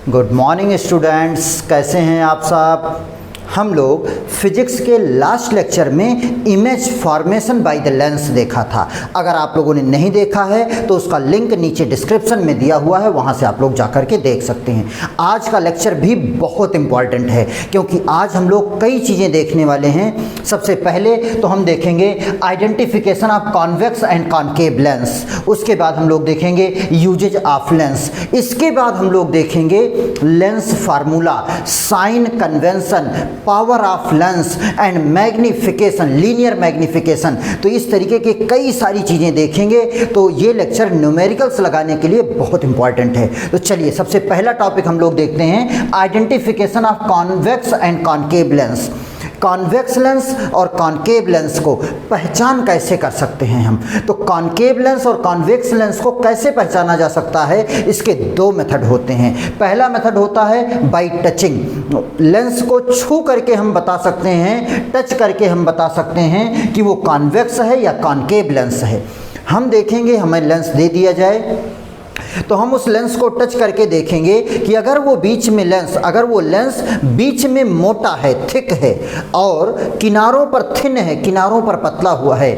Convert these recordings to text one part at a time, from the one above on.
Good morning students, कैसे हैं आप सब। हम लोग फिजिक्स के लास्ट लेक्चर में image formation by the lens देखा था। अगर आप लोगों ने नहीं देखा है तो उसका लिंक नीचे डिस्क्रिप्शन में दिया हुआ है, वहाँ से आप लोग जाकर के देख सकते हैं। आज का लेक्चर भी बहुत इम्पॉर्टेंट है क्योंकि आज हम लोग कई चीज़ें देखने वाले हैं। सबसे पहले तो हम देखेंगे identification of convex and concave lens, उसके बाद हम लोग देखेंगे यूजेज ऑफ लेंस, इसके बाद हम लोग देखेंगे lens formula, sign convention, power of lens and magnification, linear magnification. तो इस तरीके के कई सारी चीज़ें देखेंगे। तो ये लेक्चर न्यूमेरिकल्स लगाने के लिए बहुत इंपॉर्टेंट है। तो चलिए सबसे पहला टॉपिक हम लोग देखते हैं, identification of convex and concave lens. Convex lens और कॉनकेव लेंस को पहचान कैसे कर सकते हैं हम। तो कॉनकेव लेंस और कॉन्वेक्स लेंस को कैसे पहचाना जा सकता है, इसके दो मेथड होते हैं। पहला मेथड होता है बाय टचिंग, लेंस को छू करके हम बता सकते हैं, टच करके हम बता सकते हैं कि वो कॉन्वेक्स है या कॉनकेव लेंस है। हम देखेंगे, हमें लेंस दे दिया जाए तो हम उस लेंस को टच करके देखेंगे कि अगर वो लेंस बीच में मोटा है, थिक है, और किनारों पर थिन है, किनारों पर पतला हुआ है।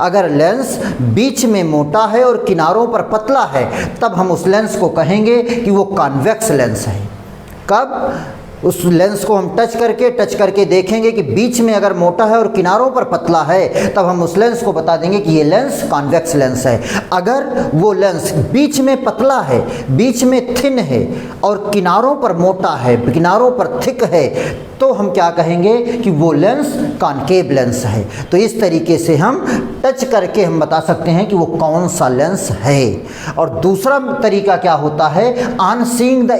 अगर लेंस बीच में मोटा है और किनारों पर पतला है तब हम उस लेंस को कहेंगे कि वो कॉन्वेक्स लेंस है। कब? उस लेंस को हम टच करके देखेंगे कि बीच में अगर मोटा है और किनारों पर पतला है तब हम उस लेंस को बता देंगे कि ये लेंस कॉन्वेक्स लेंस है। अगर वो लेंस बीच में पतला है, बीच में थिन है और किनारों पर मोटा है, किनारों पर थिक है, तो हम क्या कहेंगे कि वो लेंस कॉनकेव लेंस है। तो इस तरीके से हम टच करके हम बता सकते हैं कि वो कौन सा लेंस है। और दूसरा तरीका क्या होता है, ऑन सीइंग द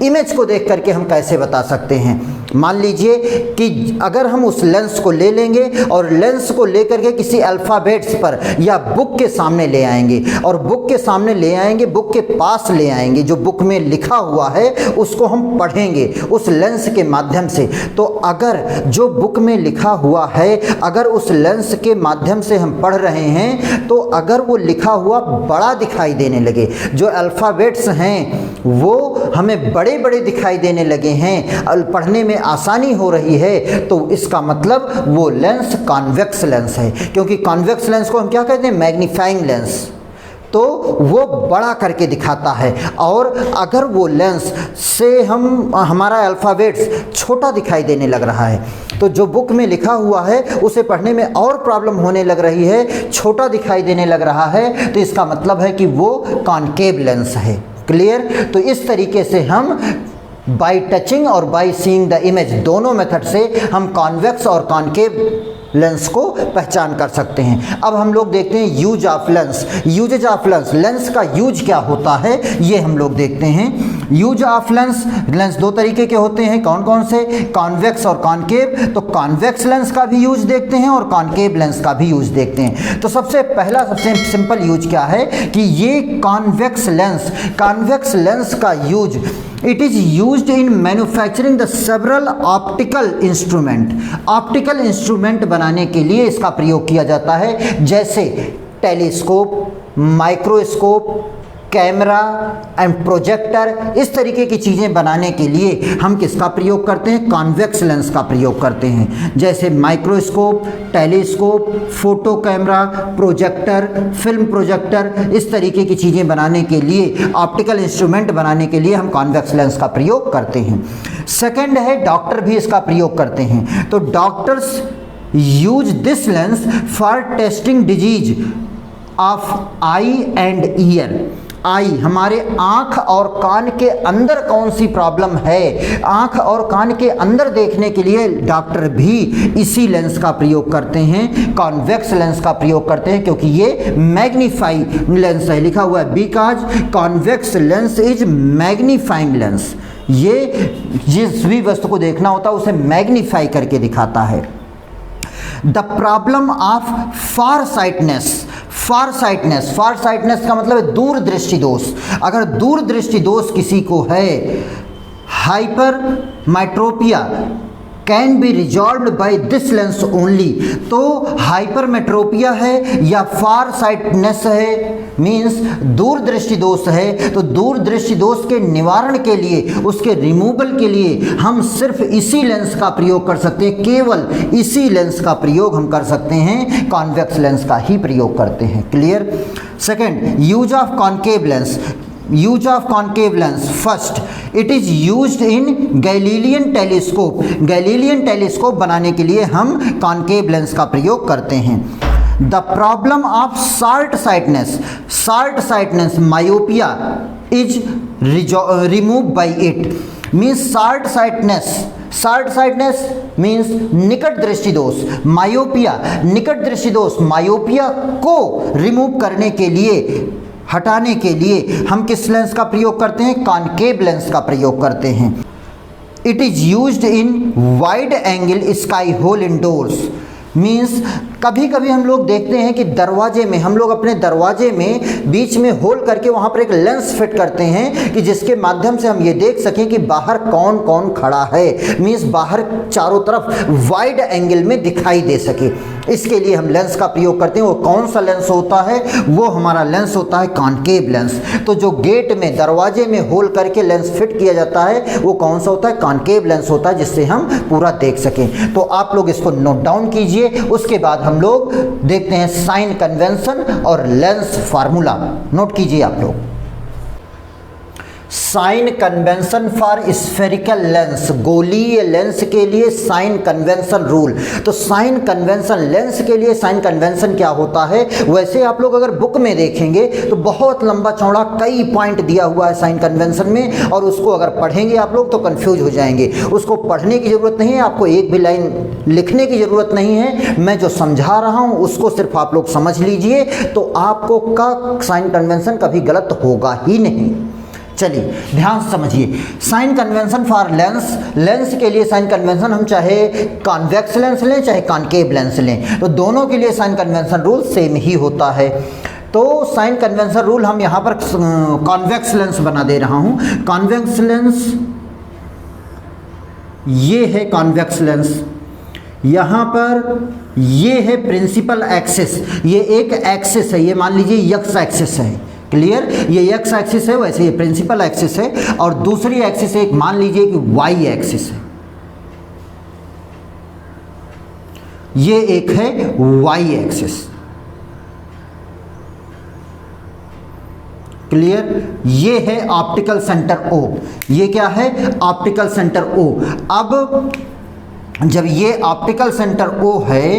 इमेज को देख करके हम कैसे बता सकते हैं। मान लीजिए कि अगर हम उस लेंस को ले लेंगे और लेंस को लेकर के किसी अल्फ़ाबेट्स पर या बुक के सामने ले आएंगे और बुक के सामने ले आएंगे, बुक के पास ले आएंगे, जो बुक में लिखा हुआ है उसको हम पढ़ेंगे उस लेंस के माध्यम से। तो अगर जो बुक में लिखा हुआ है, अगर उस लेंस के माध्यम से हम पढ़ रहे हैं तो अगर वो लिखा हुआ बड़ा दिखाई देने लगे, जो अल्फ़ाबेट्स हैं वो हमें बड़े बड़े दिखाई देने लगे हैं, पढ़ने में आसानी हो रही है, तो इसका मतलब वो लेंस कॉन्वेक्स लेंस है। क्योंकि कॉन्वेक्स लेंस को हम क्या कहते हैं, मैग्नीफाइंग लेंस, तो वो बड़ा करके दिखाता है। और अगर वो लेंस से हमारा अल्फ़ाबेट्स छोटा दिखाई देने लग रहा है, तो जो बुक में लिखा हुआ है उसे पढ़ने में और प्रॉब्लम होने लग रही है, छोटा दिखाई देने लग रहा है, तो इसका मतलब है कि वो कॉनकेव लेंस है। क्लियर? तो इस तरीके से हम बाय टचिंग और बाय सीइंग द इमेज, दोनों मेथड से हम कॉन्वेक्स और कॉनकेव लेंस को पहचान कर सकते हैं। अब हम लोग देखते हैं use of lens, uses of lens, lens का यूज क्या होता है ये हम लोग देखते हैं। यूज ऑफ लेंस, लेंस दो तरीके के होते हैं, कौन कौन से, कॉन्वेक्स और कॉनकेव। तो कॉन्वेक्स लेंस का भी यूज देखते हैं और कॉनकेव लेंस का भी यूज देखते हैं। तो सबसे सिंपल यूज क्या है कि ये कॉन्वेक्स लेंस का use, it is used in manufacturing the several optical instrument बनाने के लिए इसका प्रयोग किया जाता है, जैसे telescope, microscope, camera and projector. इस तरीके की चीज़ें बनाने के लिए हम किसका प्रयोग करते हैं, कॉन्वेक्स लेंस का प्रयोग करते हैं। जैसे microscope, telescope, photo camera, projector, film projector, इस तरीके की चीज़ें बनाने के लिए, ऑप्टिकल इंस्ट्रूमेंट बनाने के लिए हम कॉन्वेक्स लेंस का प्रयोग करते हैं। सेकंड है, डॉक्टर भी इसका प्रयोग करते हैं। तो doctors use this lens for testing disease of eye and ear. Eye हमारे आँख और कान के अंदर कौन सी प्रॉब्लम है, आँख और कान के अंदर देखने के लिए डॉक्टर भी इसी लेंस का प्रयोग करते हैं, कॉन्वेक्स लेंस का प्रयोग करते हैं, क्योंकि ये मैग्नीफाई लेंस है। लिखा हुआ है because convex lens is magnifying lens. ये जिस भी वस्तु को देखना होता है उसे मैग्नीफाई करके दिखाता है। The problem of far sightedness का मतलब है दूरदृष्टि दोष। अगर दूरदृष्टि दोष किसी को है, hypermetropia can be resolved by this lens only. तो हाइपरमेट्रोपिया है या फार साइटनेस है, मीन्स दूरदृष्टि दोष है, तो दूरदृष्टि दोष के निवारण के लिए, उसके रिमूवल के लिए हम सिर्फ इसी लेंस का प्रयोग कर सकते हैं, केवल इसी लेंस का प्रयोग हम कर सकते हैं, कॉन्वेक्स लेंस का ही प्रयोग करते हैं। Clear. Second, use of concave lens. Use of concave lens, first it is used in Galilean telescope. Galilean telescope बनाने के लिए हम कॉन्केव लेंस का प्रयोग करते हैं। The problem of short sightedness, short sightedness myopia is remove by it, means short sightedness, short sightedness means निकट दृष्टि दोष, मायोपिया निकट दृष्टि दोष, मायोपिया को रिमूव करने के लिए, हटाने के लिए हम किस लेंस का प्रयोग करते हैं, कॉन्केव लेंस का प्रयोग करते हैं। It is used in wide angle sky hole indoors, means कभी कभी हम लोग देखते हैं कि दरवाजे में, हम लोग अपने दरवाजे में बीच में होल करके वहाँ पर एक लेंस फिट करते हैं कि जिसके माध्यम से हम ये देख सकें कि बाहर कौन कौन खड़ा है, मीन्स बाहर चारों तरफ वाइड एंगल में दिखाई दे सके, इसके लिए हम लेंस का प्रयोग करते हैं। वो कौन सा लेंस होता है, वो हमारा लेंस होता है कॉन्केव लेंस। तो जो गेट में, दरवाजे में होल करके लेंस फिट किया जाता है वो कौन सा होता है, कॉन्केव लेंस होता है, जिससे हम पूरा देख सकें। तो आप लोग इसको नोट डाउन कीजिए। उसके बाद हम लोग देखते हैं साइन कन्वेंशन और लेंस फार्मूला। नोट कीजिए आप लोग। Sign convention for spherical lens, गोलीय लेंस के लिए साइन कन्वेंशन रूल। तो साइन कन्वेंशन लेंस के लिए साइन कन्वेंशन क्या होता है, वैसे आप लोग अगर बुक में देखेंगे तो बहुत लंबा चौड़ा कई पॉइंट दिया हुआ है साइन कन्वेंशन में, और उसको अगर पढ़ेंगे आप लोग तो कंफ्यूज हो जाएंगे। उसको पढ़ने की ज़रूरत नहीं है, आपको एक भी लाइन लिखने की ज़रूरत नहीं है। मैं जो समझा रहा हूँ उसको सिर्फ आप लोग समझ लीजिए, तो आपको का साइन कन्वेंशन कभी गलत होगा ही नहीं। चलिए ध्यान से समझिए। Sign convention for lens, lens के लिए साइन कन्वेंशन हम चाहे कॉन्वेक्स लेंस लें चाहे कॉन्केव लेंस लें, तो दोनों के लिए साइन कन्वेंशन रूल सेम ही होता है। तो साइन कन्वेंशन रूल हम यहाँ पर कॉन्वेक्स लेंस बना दे रहा हूँ। कॉन्वेक्स लेंस ये है कॉन्वेक्स लेंस, यहाँ पर ये है प्रिंसिपल एक्सिस, ये एक एक्सिस है, ये मान लीजिए एक्स एक्सिस है। क्लियर, ये एक्स एक्सिस है, वैसे ये प्रिंसिपल एक्सिस है, और दूसरी एक्सिस एक मान लीजिए कि वाई एक्सिस है, ये एक है वाई एक्सिस। क्लियर, ये है ऑप्टिकल सेंटर ओ, ये क्या है ऑप्टिकल सेंटर ओ। अब जब ये ऑप्टिकल सेंटर ओ है,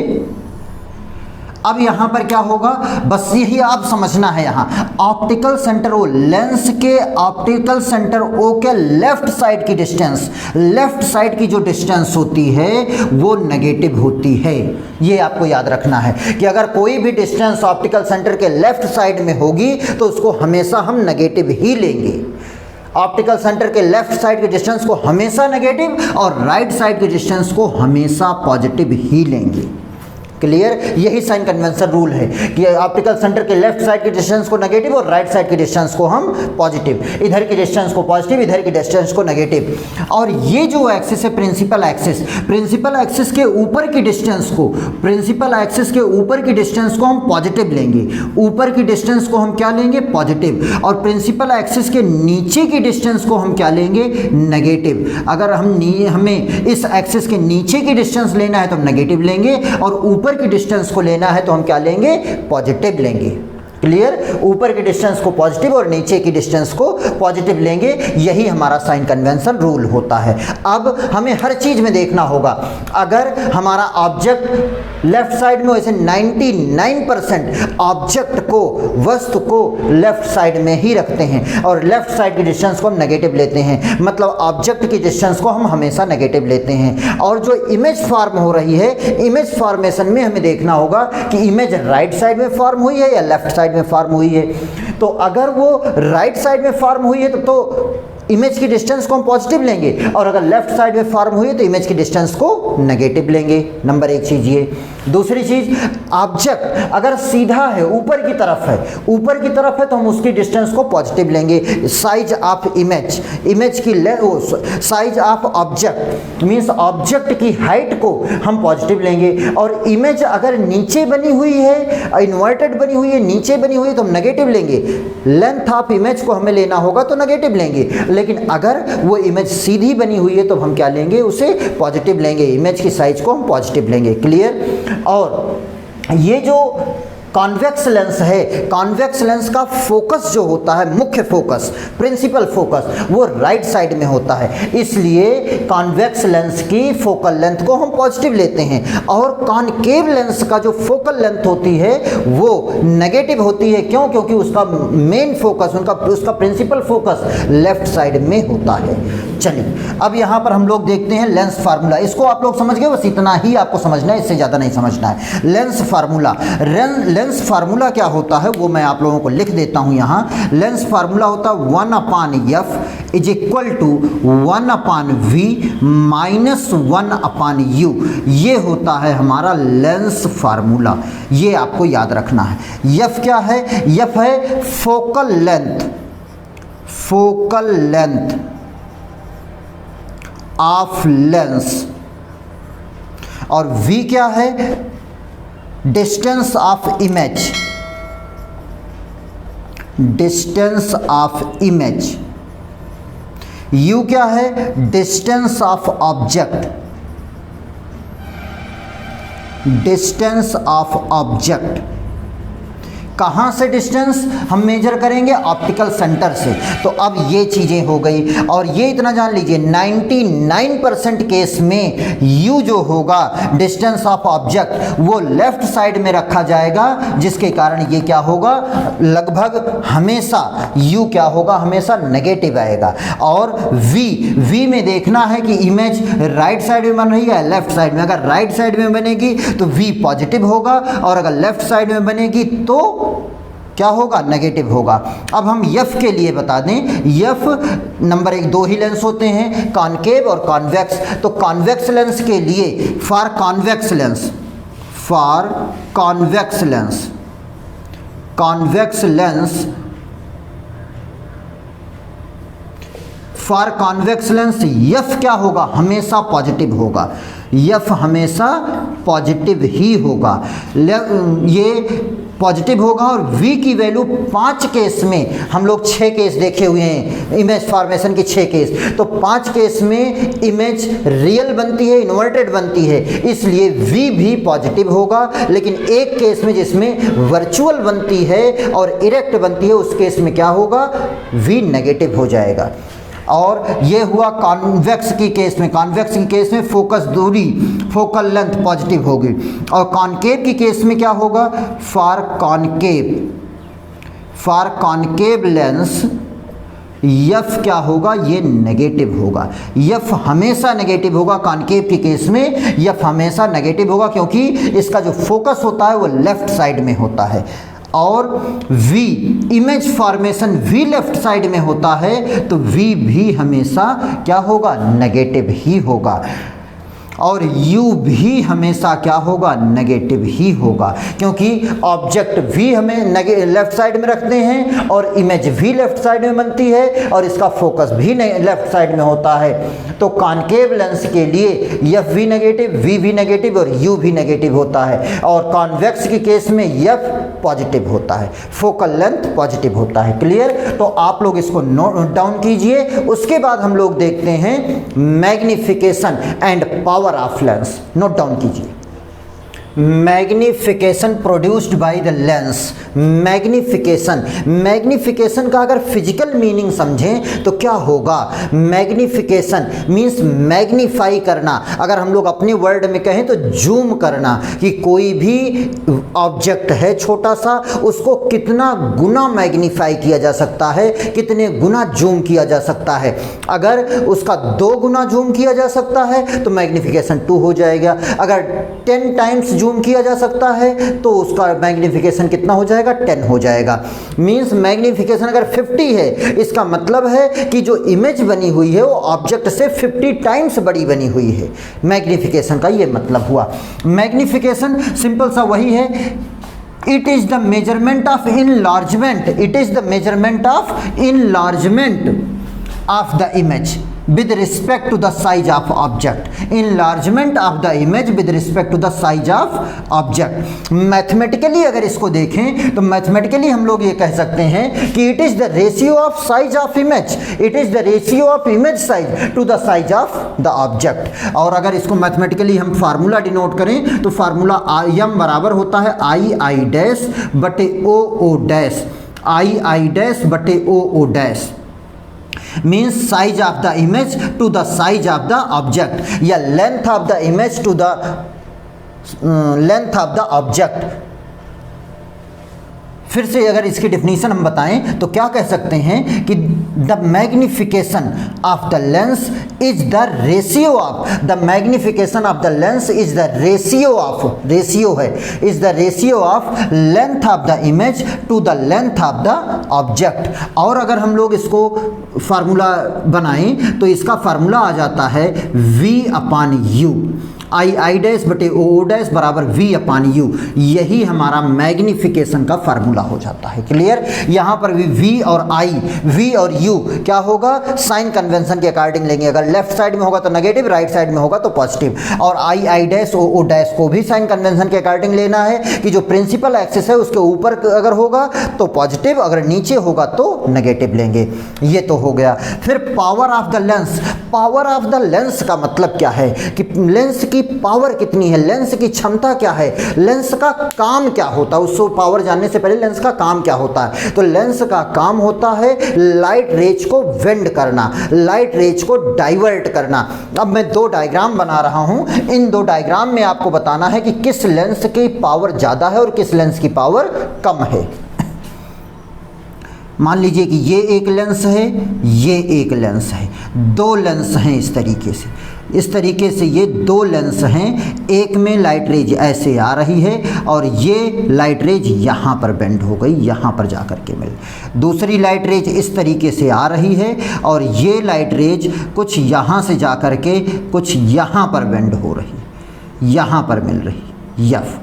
अब यहाँ पर क्या होगा, बस यही आप समझना है। यहाँ ऑप्टिकल सेंटर ओ, लेंस के ऑप्टिकल सेंटर ओ के लेफ्ट साइड की डिस्टेंस, लेफ्ट साइड की जो डिस्टेंस होती है वो नेगेटिव होती है। ये आपको याद रखना है कि अगर कोई भी डिस्टेंस ऑप्टिकल सेंटर के लेफ्ट साइड में होगी तो उसको हमेशा हम नेगेटिव ही लेंगे। ऑप्टिकल सेंटर के लेफ्ट साइड के डिस्टेंस को हमेशा नेगेटिव और राइट साइड के डिस्टेंस को हमेशा पॉजिटिव ही लेंगे। क्लियर, यही साइन कन्वेंशन रूल है कि ऑप्टिकल सेंटर के लेफ्ट साइड के डिस्टेंस को नेगेटिव और राइट साइड के डिस्टेंस को हम पॉजिटिव, इधर के डिस्टेंस को पॉजिटिव, इधर के डिस्टेंस को नेगेटिव। और ये जो एक्सिस है प्रिंसिपल एक्सिस, प्रिंसिपल एक्सिस के ऊपर की डिस्टेंस को, प्रिंसिपल एक्सिस के ऊपर की डिस्टेंस को हम पॉजिटिव लेंगे, ऊपर की डिस्टेंस को हम क्या लेंगे पॉजिटिव, और प्रिंसिपल एक्सिस के नीचे की डिस्टेंस को हम क्या लेंगे नेगेटिव। अगर हमें इस एक्सिस के नीचे की डिस्टेंस लेना है तो हम नेगेटिव लेंगे, और ऊपर की डिस्टेंस को लेना है तो हम क्या लेंगे पॉजिटिव लेंगे। क्लियर, ऊपर की डिस्टेंस को पॉजिटिव और नीचे की डिस्टेंस को पॉजिटिव लेंगे, यही हमारा साइन कन्वेंशन रूल होता है। अब हमें हर चीज में देखना होगा, अगर हमारा ऑब्जेक्ट लेफ्ट साइड में, वैसे 99% ऑब्जेक्ट को, वस्तु को लेफ्ट साइड में ही रखते हैं और लेफ्ट साइड की डिस्टेंस को हम नेगेटिव लेते हैं, मतलब ऑब्जेक्ट की डिस्टेंस को हम हमेशा नेगेटिव लेते हैं। और जो इमेज फॉर्म हो रही है, इमेज फॉर्मेशन में हमें देखना होगा कि इमेज राइट साइड में फॉर्म हुई है या लेफ्ट साइड में फॉर्म हुई है। तो अगर वो राइट साइड में फॉर्म हुई है तो इमेज की डिस्टेंस को हम पॉजिटिव लेंगे, और अगर लेफ्ट साइड में फॉर्म हुई है तो इमेज की डिस्टेंस को नेगेटिव लेंगे। नंबर एक चीज ये। दूसरी चीज, ऑब्जेक्ट अगर सीधा है, ऊपर की तरफ है तो हम उसकी डिस्टेंस को पॉजिटिव लेंगे। साइज ऑफ इमेज की size of object means object की हाइट को हम पॉजिटिव लेंगे। और इमेज अगर नीचे बनी हुई है, इन्वर्टेड बनी हुई है, नीचे बनी हुई है तो हम नेगेटिव लेंगे। लेंथ ऑफ इमेज को हमें लेना होगा तो नेगेटिव लेंगे, लेकिन अगर वो इमेज सीधी बनी हुई है तो हम क्या लेंगे, उसे पॉजिटिव लेंगे। इमेज की साइज को हम पॉजिटिव लेंगे। क्लियर। और ये जो कॉन्वेक्स लेंस है, कॉन्वेक्स लेंस का फोकस जो होता है, मुख्य फोकस, प्रिंसिपल फोकस, वो राइट साइड में होता है। इसलिए कॉन्वेक्स लेंस की फोकल लेंथ को हम पॉजिटिव लेते हैं। और कॉनकेव लेंस का जो फोकल लेंथ होती है वो नेगेटिव होती है। क्यों? क्योंकि उसका मेन फोकस, उसका प्रिंसिपल फोकस लेफ्ट साइड में होता है। चलिए अब यहाँ पर हम लोग देखते हैं लेंस फार्मूला। इसको आप लोग समझ गए, बस इतना ही आपको समझना है, इससे ज़्यादा नहीं समझना है। लेंस फार्मूला, लेंस फार्मूला क्या होता है वो मैं आप लोगों को लिख देता हूँ यहाँ। लेंस फार्मूला होता है 1/f is equal to 1/v minus 1/u। ये होता है हमारा लेंस फार्मूला, ये आपको याद रखना है। f क्या है? f है फोकल लेंथ ऑफ लेंस। और v क्या है? Distance of image. u क्या है? Distance of object. कहाँ से डिस्टेंस हम मेजर करेंगे? ऑप्टिकल सेंटर से। तो अब ये चीज़ें हो गई। और ये इतना जान लीजिए 99% केस में u जो होगा, डिस्टेंस ऑफ ऑब्जेक्ट, वो लेफ्ट साइड में रखा जाएगा, जिसके कारण ये क्या होगा, लगभग हमेशा u क्या होगा, हमेशा नेगेटिव आएगा। और v में देखना है कि इमेज राइट साइड में बन रही है, लेफ्ट साइड में। अगर राइट साइड में बनेगी तो v पॉजिटिव होगा, और अगर लेफ्ट साइड में बनेगी तो क्या होगा, नेगेटिव होगा। अब हम f के लिए बता दें, f नंबर 1 दो ही लेंस होते हैं, कॉनकेव और कॉन्वेक्स। तो कॉन्वेक्स लेंस के लिए फॉर कॉन्वेक्स लेंस f क्या होगा, हमेशा पॉजिटिव होगा। f हमेशा पॉजिटिव ही होगा, ये पॉजिटिव होगा। और v की वैल्यू 5 केस में, हम लोग 6 केस देखे हुए हैं इमेज फॉर्मेशन के 6 केस, तो 5 केस में इमेज रियल बनती है, इन्वर्टेड बनती है, इसलिए v भी पॉजिटिव होगा। लेकिन एक केस में जिसमें वर्चुअल बनती है और इरेक्ट बनती है, उस केस में क्या होगा, v नेगेटिव हो जाएगा। और ये हुआ कॉन्वेक्स की केस में। कॉन्वेक्स की केस में फोकस दूरी, फोकल लेंथ पॉजिटिव होगी। और कॉनकेव की केस में क्या होगा, फॉर कॉनकेव लेंस f क्या होगा, ये नेगेटिव होगा। f हमेशा नेगेटिव होगा कॉनकेव के केस में, f हमेशा नेगेटिव होगा, क्योंकि इसका जो फोकस होता है वो लेफ्ट साइड में होता है। और v image formation v left side में होता है, तो v भी हमेशा क्या होगा, नेगेटिव ही होगा। और u भी हमेशा क्या होगा, नेगेटिव ही होगा, क्योंकि ऑब्जेक्ट v हमें लेफ्ट साइड में रखते हैं और इमेज भी लेफ्ट साइड में बनती है, और इसका फोकस भी लेफ्ट साइड में होता है। तो कॉनकेव लेंस के लिए f भी नेगेटिव, v भी नेगेटिव और u भी नेगेटिव होता है। और कॉन्वेक्स के केस में f पॉजिटिव होता है, फोकल लेंथ पॉजिटिव होता है। क्लियर। तो आप लोग इसको नोट डाउन कीजिए। उसके बाद हम लोग देखते हैं magnification and power of lens. Note down कीजिए। Magnification produced by the lens. Magnification का अगर फिजिकल मीनिंग समझें तो क्या होगा, मैग्निफिकेशन मीन्स मैग्नीफाई करना। अगर हम लोग अपने वर्ड में कहें तो जूम करना, कि कोई भी ऑब्जेक्ट है छोटा सा, उसको कितना गुना मैग्नीफाई किया जा सकता है, कितने गुना जूम किया जा सकता है। अगर उसका 2 गुना जूम किया जा सकता है तो मैग्निफिकेशन 2 हो जाएगा। अगर 10 टाइम्स जूम किया जा सकता है तो उसका मैग्नीफिकेशन कितना हो जाएगा, 10 हो जाएगा। मीन्स मैग्नीफिकेशन अगर 50 है, इसका मतलब है कि जो इमेज बनी हुई है वो ऑब्जेक्ट से 50 टाइम्स बड़ी बनी हुई है। मैग्नीफिकेशन का ये मतलब हुआ। मैग्नीफिकेशन सिंपल सा वही है, it is the measurement of enlargement, it is the measurement of enlargement of the image with respect to the size of object, enlargement of the image with respect to the size of object। Mathematically अगर इसको देखें तो mathematically हम लोग ये कह सकते हैं कि it is the ratio of size of image, it is the ratio of image size to the size of the object. और अगर इसको मैथमेटिकली हम फार्मूला डिनोट करें तो फार्मूला m बराबर होता है i डैश बटे o डैश, i डैश बटे o dash. means size of the image to the size of the object या length of the image to the length of the object। फिर से अगर इसकी डेफिनेशन हम बताएं तो क्या कह सकते हैं कि the magnification of the lens is the ratio of, the magnification of the lens is the ratio of, ratio है, is the ratio of length of the image to the length of the object. और अगर हम लोग इसको formula बनाएं तो इसका formula आ जाता है v/u, आई डैश बटे ओ डैश बराबर v/u। यही हमारा मैग्निफिकेशन का फार्मूला हो जाता है। क्लियर? यहाँ पर भी v और i, v और u क्या होगा, साइन कन्वेंशन के अकॉर्डिंग लेंगे। अगर लेफ्ट साइड में होगा तो नेगेटिव, राइट साइड में होगा तो पॉजिटिव। और आई डैश ओ डैश को भी साइन कन्वेंशन के अकॉर्डिंग लेना है कि जो प्रिंसिपल एक्सिस है उसके ऊपर अगर होगा तो पॉजिटिव, अगर नीचे होगा तो नेगेटिव लेंगे। ये तो हो गया। फिर power of the lens, power of the lens का मतलब क्या है कि लेंस की पावर कितनी है, लेंस की क्षमता क्या है, लेंस का काम क्या होता है। उसको पावर जानने से पहले लेंस का काम क्या होता है, तो लेंस का काम होता है लाइट रेज को वेंड करना, लाइट रेज को डाइवर्ट करना। अब मैं दो डायग्राम बना रहा हूं, इन दो डायग्राम में आपको बताना है कि किस लेंस की पावर ज़्यादा है और किस लेंस की पावर कम है। मान लीजिए कि ये एक लेंस है, ये एक लेंस है, दो लेंस हैं इस तरीके से ये दो लेंस हैं। एक में लाइट रेज ऐसे आ रही है और ये लाइट रेज यहाँ पर बेंड हो गई, यहाँ पर जा कर के मिल। दूसरी लाइट रेज इस तरीके से आ रही है और ये लाइट रेज कुछ यहाँ से जा कर के कुछ यहाँ पर बेंड हो रही, यहाँ पर मिल रही यफ।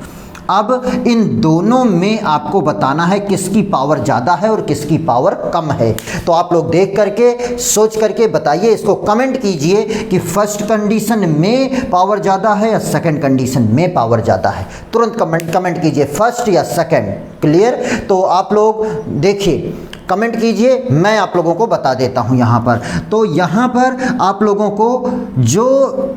अब इन दोनों में आपको बताना है किसकी पावर ज़्यादा है और किसकी पावर कम है। तो आप लोग देख करके सोच करके बताइए, इसको कमेंट कीजिए कि फर्स्ट कंडीशन में पावर ज़्यादा है या सेकंड कंडीशन में पावर ज़्यादा है। तुरंत कमेंट कीजिए फर्स्ट या सेकंड। क्लियर? तो आप लोग देखिए, कमेंट कीजिए, मैं आप लोगों को बता देता हूँ यहाँ पर। तो यहाँ पर आप लोगों को जो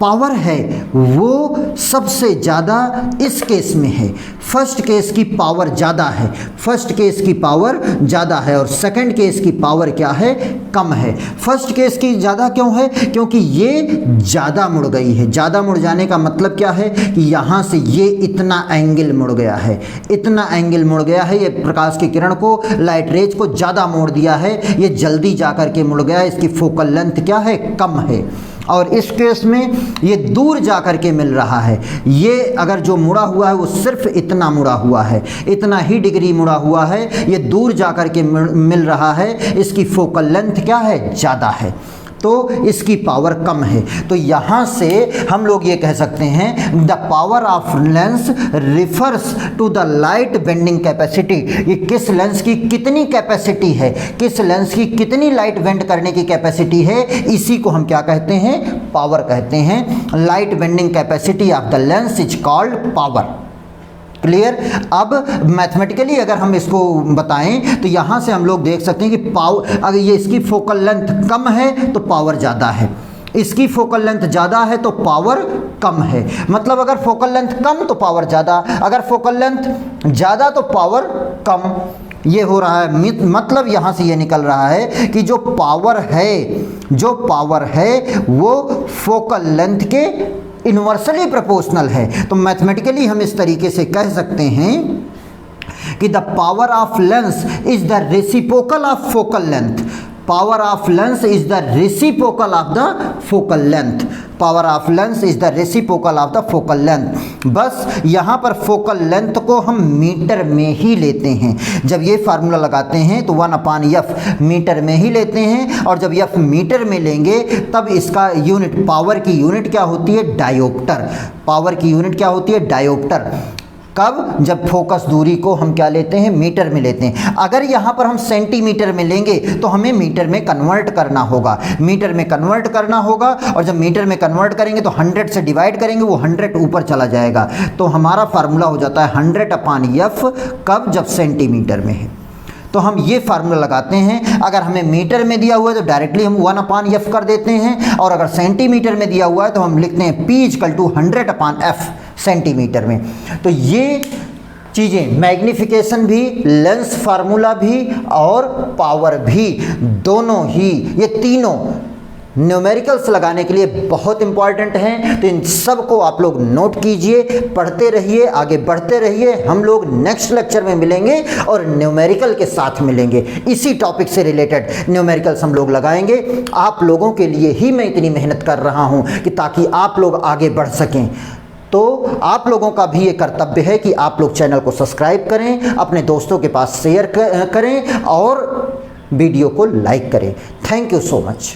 पावर है वो सबसे ज़्यादा इस केस में है। फर्स्ट केस की पावर ज़्यादा है, फर्स्ट केस की पावर ज़्यादा है और सेकंड केस की पावर क्या है, कम है। फर्स्ट केस की ज़्यादा क्यों है, क्योंकि ये ज़्यादा मुड़ गई है। ज़्यादा मुड़ जाने का मतलब क्या है कि यहाँ से ये इतना एंगल मुड़ गया है, इतना एंगल मुड़ गया है। ये प्रकाश की किरण को, लाइट रेज को ज़्यादा मोड़ दिया है, ये जल्दी जा कर के मुड़ गया है। इसकी फोकल लेंथ क्या है, कम है। और इस केस में ये दूर जा कर के मिल रहा है। ये अगर जो मुड़ा हुआ है वो सिर्फ इतना मुड़ा हुआ है, इतना ही डिग्री मुड़ा हुआ है, ये दूर जा कर के मिल रहा है। इसकी फोकल लेंथ क्या है, ज़्यादा है, तो इसकी पावर कम है। तो यहाँ से हम लोग ये कह सकते हैं the power of lens refers to the light bending capacity. ये किस लेंस की कितनी कैपेसिटी है, किस लेंस की कितनी लाइट बेंड करने की कैपेसिटी है, इसी को हम क्या कहते हैं, पावर कहते हैं। Light bending capacity of the lens is called power. Clear? अब मैथमेटिकली अगर हम इसको बताएं तो यहाँ से हम लोग देख सकते हैं कि पावर, अगर ये इसकी फोकल लेंथ कम है तो पावर ज़्यादा है, इसकी फोकल लेंथ ज़्यादा है तो पावर कम है। मतलब अगर फोकल लेंथ कम तो पावर ज़्यादा, अगर फोकल लेंथ ज़्यादा तो पावर कम। ये हो रहा है, मतलब यहाँ से ये निकल रहा है कि जो पावर है वो फोकल लेंथ के इन्वर्सली प्रोपोर्शनल है। तो मैथमेटिकली हम इस तरीके से कह सकते हैं कि the power of lens is the reciprocal of focal length. Power of lens is the reciprocal of the focal length. Power of lens is the reciprocal of the focal length. बस यहाँ पर फोकल लेंथ को हम metre में ही लेते हैं। जब ये फार्मूला लगाते हैं तो 1/f मीटर में ही लेते हैं, और जब f मीटर में लेंगे तब इसका यूनिट, पावर की यूनिट क्या होती है, डायोप्टर। पावर की यूनिट क्या होती है, डायोप्टर। कब, जब फोकस दूरी को हम क्या लेते हैं, मीटर में लेते हैं। अगर यहाँ पर हम सेंटीमीटर में लेंगे तो हमें मीटर में कन्वर्ट करना होगा, मीटर में कन्वर्ट करना होगा, और जब मीटर में कन्वर्ट करेंगे तो 100 से डिवाइड करेंगे, वो 100 ऊपर चला जाएगा, तो हमारा फार्मूला हो जाता है 100/f। कब, जब सेंटीमीटर में है। तो हम ये फार्मूला लगाते हैं। अगर हमें मीटर में दिया हुआ है तो डायरेक्टली हम 1/f कर देते हैं, और अगर सेंटीमीटर में दिया हुआ है तो हम लिखते हैं P = 100/f सेंटीमीटर में। तो ये चीज़ें, मैग्नीफिकेशन भी, लेंस फार्मूला भी और पावर भी, दोनों ही, ये तीनों न्यूमेरिकल्स लगाने के लिए बहुत इंपॉर्टेंट हैं। तो इन सब को आप लोग नोट कीजिए, पढ़ते रहिए, आगे बढ़ते रहिए। हम लोग नेक्स्ट लेक्चर में मिलेंगे और न्यूमेरिकल के साथ मिलेंगे, इसी टॉपिक से रिलेटेड न्यूमेरिकल्स हम लोग लगाएंगे। आप लोगों के लिए ही मैं इतनी मेहनत कर रहा हूं कि ताकि आप लोग आगे बढ़ सकें। तो आप लोगों का भी ये कर्तव्य है कि आप लोग चैनल को सब्सक्राइब करें, अपने दोस्तों के पास शेयर करें और वीडियो को लाइक करें। Thank you so much.